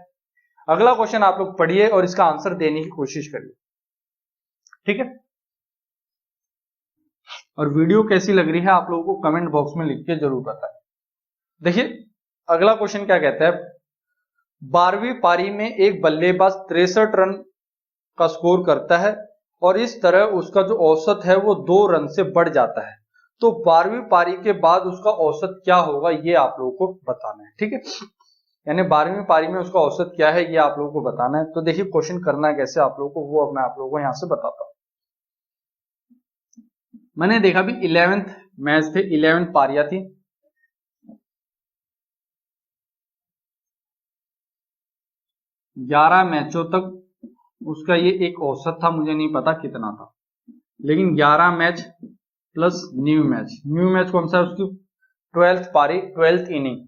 अगला क्वेश्चन आप लोग पढ़िए और इसका आंसर देने की कोशिश करिए, ठीक है। और वीडियो कैसी लग रही है आप लोगों को कमेंट बॉक्स में लिख के जरूर बताएं। देखिए अगला क्वेश्चन क्या कहता है, 12वीं पारी में एक बल्लेबाज 63 रन का स्कोर करता है और इस तरह उसका जो औसत है वो 2 रन से बढ़ जाता है, तो 12वीं पारी के बाद उसका औसत क्या होगा, ये आप लोगों को बताना है, ठीक है। यानी 12वीं पारी में उसका औसत क्या है ये आप लोगों को बताना है। तो देखिए क्वेश्चन करना है कैसे आप लोगों को, वो अब मैं आप लोगों को यहां से बताता हूं। मैंने देखा भी 11th मैच थे, 11 पारियां थी, 11 मैचों तक उसका ये एक औसत था, मुझे नहीं पता कितना था, लेकिन 11 मैच प्लस न्यू मैच कौन सा है उसकी, 12th पारी 12th इनिंग,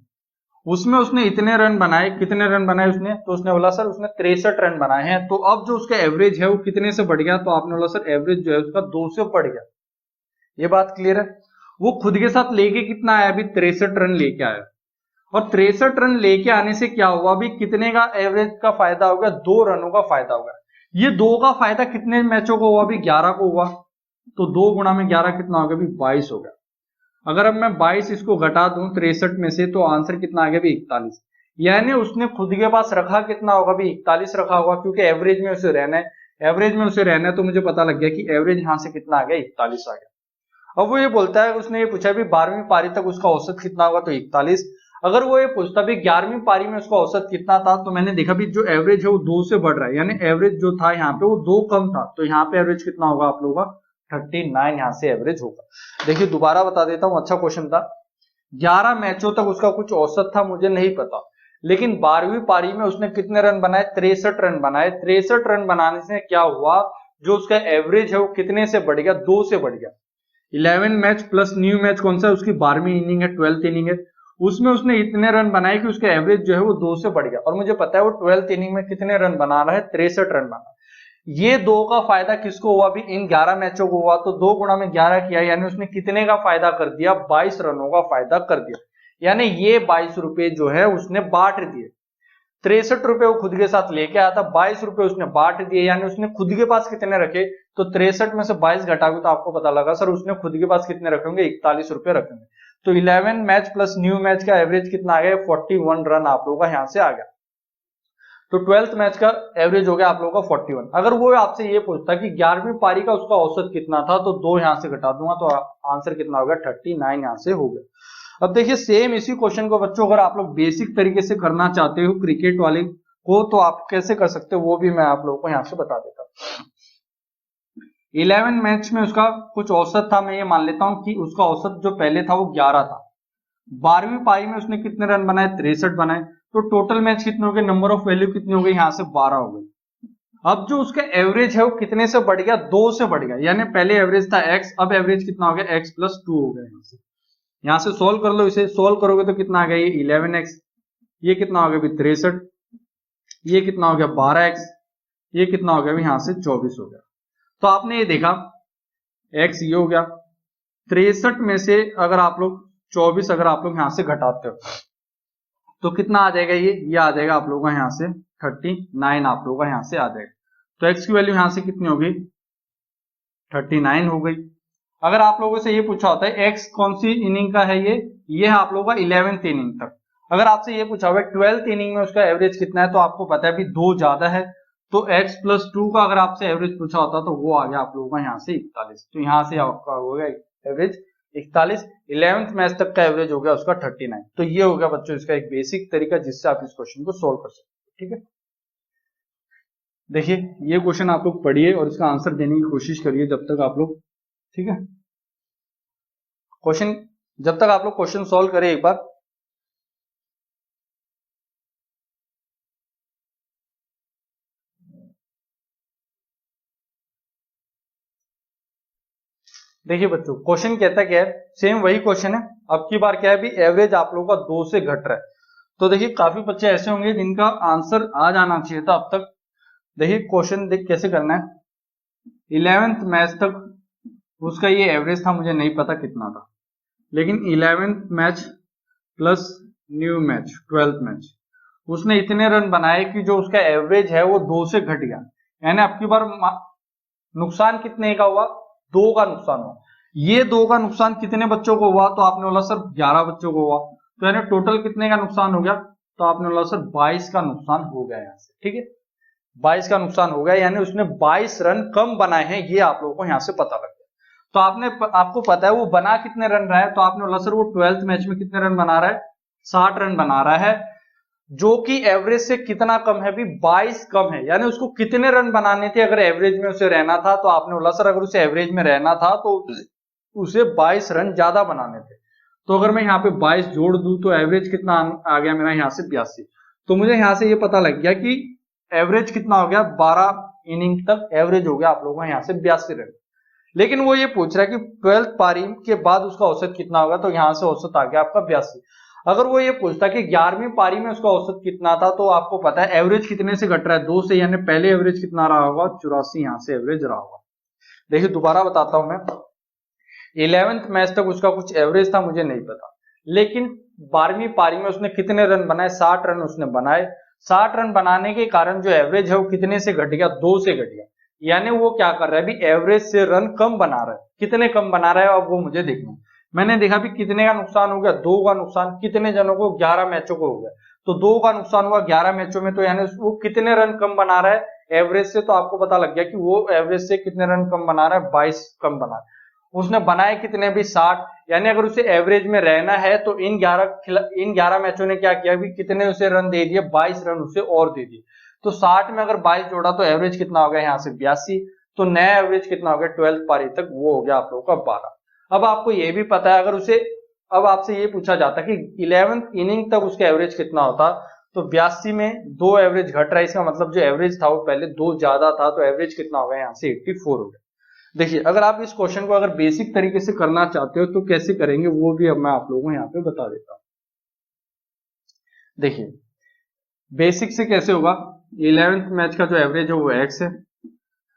उसमें उसने इतने रन बनाए, कितने रन बनाए उसने, तो उसने बोला सर उसने 63 रन बनाए हैं। तो अब जो उसका एवरेज है वो कितने से बढ़ गया, तो आपने बोला सर एवरेज जो है उसका 2 से बढ़ गया। ये बात क्लियर है। वो खुद के साथ लेके कितना आया, अभी 63 रन लेके आया, और 63 रन लेके आने से क्या हुआ, अभी कितने का एवरेज का फायदा होगा, 2 रनों का फायदा होगा। ये 2 का फायदा कितने मैचों को हुआ, अभी 11 को हुआ, तो 2 गुणा में 11 कितना हो गया, अभी 22 हो गया। अगर अब मैं 22 इसको घटा दूं 63 में से, तो आंसर कितना आ गया, अभी 41। यानी उसने खुद के पास रखा कितना होगा, अभी 41 रखा होगा, क्योंकि एवरेज में उसे रहना है, एवरेज में उसे रहना है, तो मुझे पता लग गया कि एवरेज यहां से कितना आ गया, 41 आ गया। अब वो ये बोलता है, उसने ये पूछा भी 12वीं पारी तक उसका औसत कितना होगा, तो 41। अगर वो ये पूछता भी 11वीं पारी में उसका औसत कितना था, तो मैंने देखा भी जो एवरेज है वो 2 से बढ़ रहा है, यानी एवरेज जो था यहाँ पे वो 2 कम था, तो यहाँ पे एवरेज कितना होगा आप लोगों का, 39 यहाँ से एवरेज होगा। देखिए दोबारा बता देता हूं, अच्छा क्वेश्चन था। 11 मैचों तक उसका कुछ औसत था, मुझे नहीं पता, लेकिन 12वीं पारी में उसने कितने रन बनाए, 63 रन बनाए। 63 रन बनाने से क्या हुआ, जो उसका एवरेज है वो कितने से बढ़ गया, 2 से बढ़ गया। 11 मैच प्लस न्यू मैच कौन सा है, उसकी 12वीं इनिंग है, 12th इनिंग है, उसमें उसने इतने रन बनाए कि उसका एवरेज जो है वो 2 से बढ़ गया, और मुझे पता है वो 12th इनिंग में कितने रन बना रहा है, 63 रन बना। ये 2 का फायदा किसको हुआ, भी इन 11 मैचों को हुआ, तो 2 गुणा में 11 किया, यानी उसने कितने का फायदा कर दिया, 22 रनों का फायदा कर दिया। यानी ये 22 रुपए जो है उसने बांट दिए। 63 रुपए वो खुद के साथ लेके आया था, 22 रुपए उसने बांट दिए, यानी उसने खुद के पास कितने रखे, तो 63 में से 22 घटाओगे तो आपको पता लगा सर उसने खुद के पास कितने रखे होंगे, 41 रुपए रखेंगे। तो 11 मैच प्लस न्यू मैच का एवरेज कितना आ गया, 41 रन आप लोगों का यहां से आ गया। तो 12th मैच का एवरेज हो गया आप लोगों का 41। अगर वो आपसे ये पूछता कि 11वीं पारी का उसका औसत कितना था, तो 2 यहां से घटा दूंगा तो आंसर कितना होगा, 39 यहां से हो गया। अब देखिए सेम इसी क्वेश्चन को बच्चों अगर आप लोग बेसिक तरीके से करना चाहते हो क्रिकेट वाले को, तो आप कैसे कर सकते हो वो भी मैं आप लोगों को यहां से बता देता हूं। 11 मैच में उसका कुछ औसत था, मैं ये मान लेता हूं कि उसका औसत जो पहले था वो 11 था। 12वीं पारी में उसने कितने रन बनाए, 63 बनाए, तो टोटल मैच कितने हो गए, नंबर ऑफ वैल्यू कितनी हो गई, यहां से 12 हो गई। अब जो उसका एवरेज है वो कितने से बढ़ गया, 2 से बढ़ गया, यानी पहले एवरेज था x, अब एवरेज कितना हो गया, x प्लस 2 हो गया। यहां से सोल्व कर लो, इसे सोल्व करोगे तो कितना आ गया, ये 11x, ये कितना हो गया 63, ये कितना हो गया 12x, ये कितना हो गया यहां से 24 हो गया। तो आपने ये देखा x ये हो गया, 63 में से अगर आप लोग 24 अगर आप लोग यहां से घटाते हो तो कितना आ जाएगा, ये आ जाएगा आप लोगों का यहां से 39 आप लोगों का यहां से आ जाएगा। तो x की वैल्यू यहां से कितनी हो गई, 39 हो गई। अगर आप लोगों से ये पूछा होता है x कौन सी इनिंग का है, ये है आप लोगों का 11th इनिंग तक। अगर आपसे ये पूछा हुआ है 12th इनिंग में उसका एवरेज कितना है, तो आपको पता है अभी 2 ज्यादा है, तो x प्लस 2 का अगर आपसे एवरेज पूछा होता तो वो आ गया आप लोगों का यहाँ से 41। तो यहाँ से आपका हो गया एवरेज 41, 11th मैच तक का एवरेज हो गया उसका 39। तो ये हो गया बच्चों इसका एक बेसिक तरीका जिससे आप इस क्वेश्चन को सोल्व कर सकते हो। ठीक है, देखिए ये क्वेश्चन आप लोग पढ़िए और इसका आंसर देने की कोशिश करिए जब तक आप लोग, ठीक है, क्वेश्चन जब तक आप लोग क्वेश्चन सॉल्व करें एक बार। देखिए बच्चों क्वेश्चन कहता क्या है, सेम वही क्वेश्चन है, अब की बार क्या है भी एवरेज आप लोगों का 2 से घट रहा है। तो देखिए काफी बच्चे ऐसे होंगे जिनका आंसर आ जाना चाहिए था अब तक। देखिए क्वेश्चन देख कैसे करना है, 11th मैच तक उसका ये एवरेज था, मुझे नहीं पता कितना था, लेकिन 11th match plus new match 12th match उसने इतने रन बनाए कि जो उसका एवरेज है वो 2 से घट गया। यानी अब की बार नुकसान कितने का हुआ, 2 का नुकसान हुआ। ये 2 का नुकसान कितने बच्चों को हुआ, तो आपने बोला सर 11 बच्चों को हुआ, तो यानी टोटल कितने का नुकसान हो गया, तो आपने बोला सर 22 का नुकसान हो गया यहाँ से। ठीक है, 22 का नुकसान हो गया, यानी उसने 22 रन कम बनाए हैं, ये आप लोगों को यहाँ से पता लग गया। तो आपको पता है वो बना कितने रन रहा है, तो आपने बोला सर वो 12th मैच में कितने रन बना रहा है, 60 रन बना रहा है, जो कि एवरेज से कितना कम है भी, 22 कम है। यानी उसको कितने रन बनाने थे अगर एवरेज में उसे रहना था, तो आपने बोला सर अगर उसे एवरेज में रहना था तो उसे 22 रन ज्यादा बनाने थे। तो अगर मैं यहाँ पे 22 जोड़ दूं तो एवरेज कितना आ गया मेरा यहाँ से 82। तो मुझे यहाँ से ये पता लग गया कि एवरेज कितना हो गया, 12 इनिंग तक एवरेज हो गया आप लोगों का यहाँ से 82 रन। लेकिन वो ये पूछ रहा है कि 12th पारी के बाद उसका औसत कितना होगा, तो यहाँ से औसत आ गया आपका 82। अगर वो ये पूछता कि 11वीं पारी में उसका औसत कितना था, तो आपको पता है एवरेज कितने से घट रहा है, 2 से, यानी पहले एवरेज कितना रहा होगा, 84 यहाँ से एवरेज रहा होगा। देखिए दोबारा बताता हूं मैं, 11th मैच तक उसका कुछ एवरेज था, मुझे नहीं पता, लेकिन 12वीं पारी में उसने कितने रन बनाए, 60 रन उसने बनाए। 60 रन बनाने के कारण जो एवरेज है वो कितने से घट गया, 2 से घट गया। यानी वो क्या कर रहा है अभी, एवरेज से रन कम बना रहा है। कितने कम बना रहा है अब वो मुझे देखना। मैंने देखा भी कितने का नुकसान हो गया, 2 का नुकसान, कितने जनों को, 11 मैचों को हो गया। तो 2 का नुकसान हुआ 11 मैचों में, तो यानी वो कितने रन कम बना रहा है एवरेज से, तो आपको पता लग गया कि वो एवरेज से कितने रन कम बना रहा है, 22 कम बना रहा है। उसने बनाए कितने भी, 60। यानी अगर उसे एवरेज में रहना है तो इन 11 मैचों ने क्या किया भी, कितने उसे रन दे दिए, 22 रन उसे और दे दिए। तो 60 में अगर 22 जोड़ा तो एवरेज कितना हो गया यहाँ से 82। तो नया एवरेज कितना हो गया 12th पारी तक, वो हो गया आप लोगों का 12। अब आपको ये भी पता है, अगर उसे अब आपसे ये पूछा जाता कि 11th इनिंग तक उसका एवरेज कितना होता, तो 82 में 2 एवरेज घट रहा है, इसका मतलब जो एवरेज था वो पहले 2 ज्यादा था, तो एवरेज कितना होगा यहाँ से 84 हो गया। देखिए अगर आप इस क्वेश्चन को अगर बेसिक तरीके से करना चाहते हो तो कैसे करेंगे वो भी अब मैं आप लोगों को यहाँ पे बता देता हूँ। देखिए बेसिक से कैसे होगा, 11th मैच का जो एवरेज है वो x है।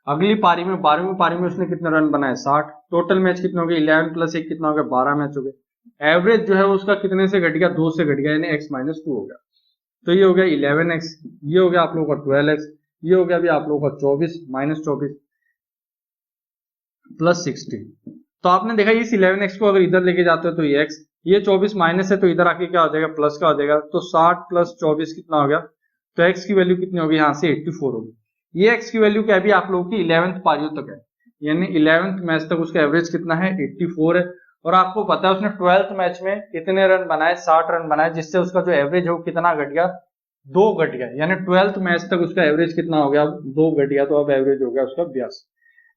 अगली पारी में 12वीं पारी में उसने कितने रन बनाए 60। टोटल मैच कितने हो गए 11 प्लस 1 कितना हो गया 12 मैच हो गए। एवरेज जो है उसका कितने से घट गया 2 से घट गया यानी x माइनस 2 हो गया। तो ये हो गया 11x, ये हो गया आप लोगों का 12x, ये हो गया अभी आप लोगों का 24 माइनस 24 प्लस 16। तो आपने देखा इस 11x को अगर इधर लेके जाते हो तो ये x, ये 24 माइनस है तो इधर आके क्या हो जाएगा प्लस का हो जाएगा। तो 60 प्लस 24 कितना हो गया, तो x की वैल्यू कितनी होगी यहाँ से 84 होगी। ये x की वैल्यू क्या भी आप लोगों की 11th पारियों तक है, यानी 11th मैच तक उसका एवरेज कितना है 84 है। और आपको पता है उसने 12th मैच में कितने रन बनाए 60 रन बनाए, जिससे उसका जो एवरेज है वो कितना घट गया 2 घट गया, यानी 12th मैच तक उसका एवरेज कितना हो गया 2 घट गया, तो अब एवरेज हो गया उसका 82।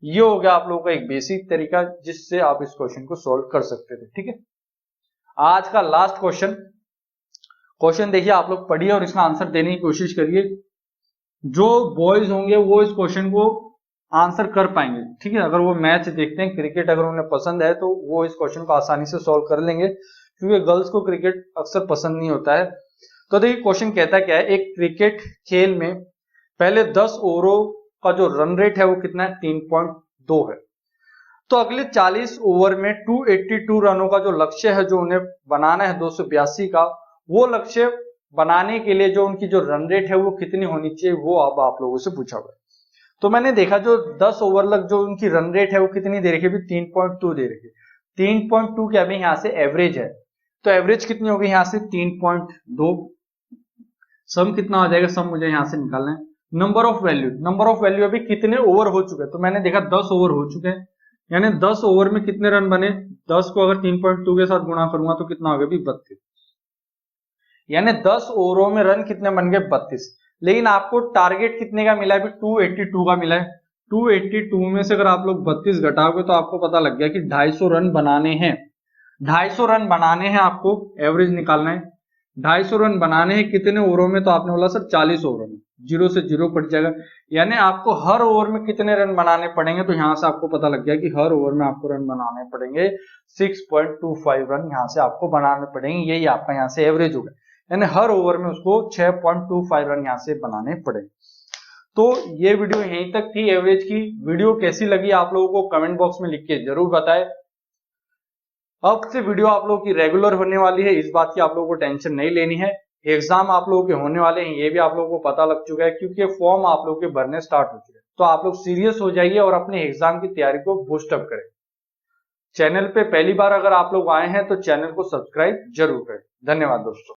ये हो गया आप लोगों का एक बेसिक तरीका जिससे आप इस क्वेश्चन को सॉल्व कर सकते थे। ठीक है, आज का लास्ट क्वेश्चन देखिए आप लोग पढ़िए और इसका आंसर देने की कोशिश करिए। जो बॉयज होंगे वो इस क्वेश्चन को आंसर कर पाएंगे। ठीक है, अगर वो मैच देखते हैं क्रिकेट अगर उन्हें पसंद है तो वो इस क्वेश्चन को आसानी से सॉल्व कर लेंगे, क्योंकि गर्ल्स को क्रिकेट अक्सर पसंद नहीं होता है। तो देखिए क्वेश्चन कहता क्या है, एक क्रिकेट खेल में पहले 10 ओवरों का जो रन रेट है वो कितना है 3.2 है। तो अगले 40 ओवर में 282 रनों का जो लक्ष्य है जो उन्हें बनाना है 282 का, वो लक्ष्य बनाने के लिए जो उनकी जो रन रेट है वो कितनी होनी चाहिए वो अब आप लोगों से पूछा हुआ है। तो मैंने देखा जो 10 ओवर लग जो उनकी रन रेट है वो कितनी दे रखी है, 3.2 दे रखी है। 3.2 क्या भी यहाँ से एवरेज है, तो एवरेज कितनी होगी यहाँ से 3.2। सम कितना आ जाएगा, सम मुझे यहाँ से निकालना है। नंबर ऑफ वैल्यू अभी कितने ओवर हो चुके हैं, तो मैंने देखा 10 ओवर हो चुके हैं, यानी 10 ओवर में कितने रन बने, 10 को अगर 3.2 के साथ गुणा करूंगा तो कितना हो गया 32, यानी 10 ओवरों में रन कितने बन गए 32। लेकिन आपको टारगेट कितने का मिला है, 282 का मिला है। 282 में से अगर आप लोग 32 घटाओगे तो आपको पता लग गया कि 250 रन बनाने हैं। 250 रन बनाने हैं, आपको एवरेज निकालना है। 250 रन बनाने हैं कितने ओवरों में, तो आपने बोला सर 40 ओवरों में, 0 से 0 कट जाएगा, यानी आपको हर ओवर में कितने रन बनाने पड़ेंगे। तो यहां से आपको पता लग गया कि हर ओवर में आपको रन बनाने पड़ेंगे 6.25 रन यहाँ से आपको बनाने पड़ेंगे, यही आपका यहाँ से एवरेज होगा, यानी हर ओवर में उसको 6.25 रन यहाँ से बनाने पड़ेंगे। तो ये वीडियो यहीं तक थी एवरेज की। वीडियो कैसी लगी आप लोगों को कमेंट बॉक्स में लिख के जरूर बताएं। अब से वीडियो आप लोगों की रेगुलर होने वाली है, इस बात की आप लोगों को टेंशन नहीं लेनी है। एग्जाम आप लोगों के होने वाले हैं ये भी आप लोगों को पता लग चुका है, क्योंकि फॉर्म आप लोगों के भरने स्टार्ट हो चुके हैं। तो आप लोग सीरियस हो जाइए और अपने एग्जाम की तैयारी को बूस्ट अप करें। चैनल पे पहली बार अगर आप लोग आए हैं तो चैनल को सब्सक्राइब जरूर करें। धन्यवाद दोस्तों।